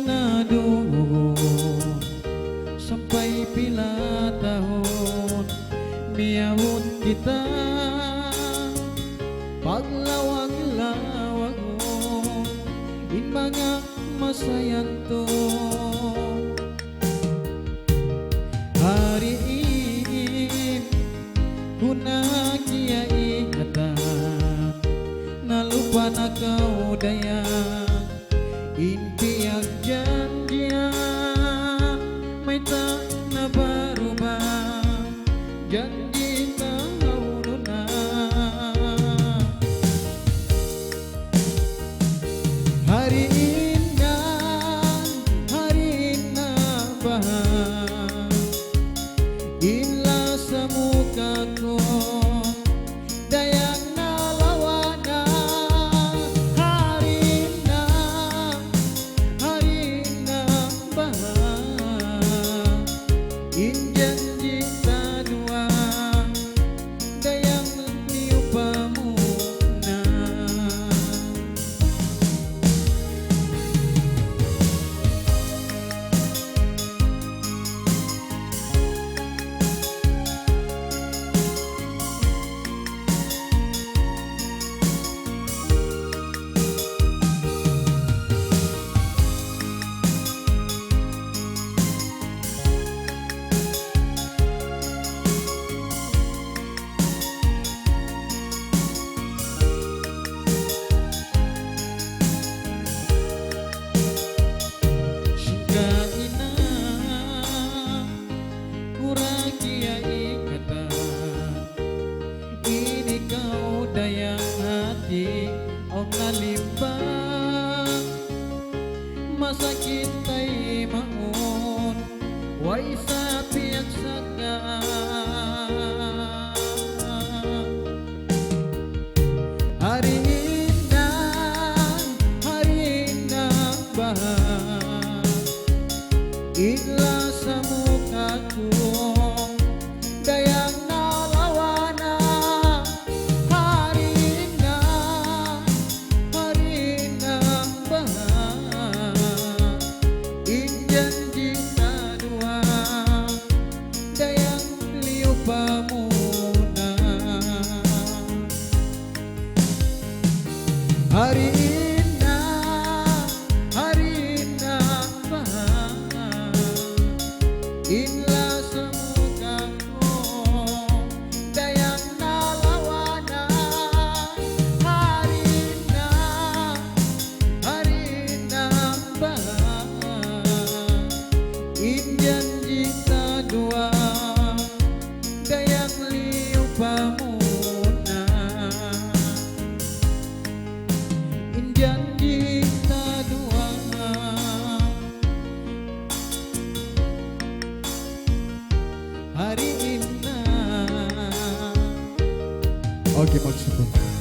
nadung sampai pila tahun miawon kita paglawag-lawag in mga masayanto hari ini kuna kia ingatan nalupa na kau daya impian janjian may tak na berubah janji tahu na hari indah bahar inlah semukaku dayang nalawana hari indah bahar in janji dua dayang niupamu na nalimbang masakit tay maun way sa piyak sagan hari indah bahar inlah sa mukaku dayang nalawana hari indah bahar inlah semukaku dayang nalawana hari indah bahar in janji dua dayang liupamu janji kita dua hari indah. Oke, maksudku.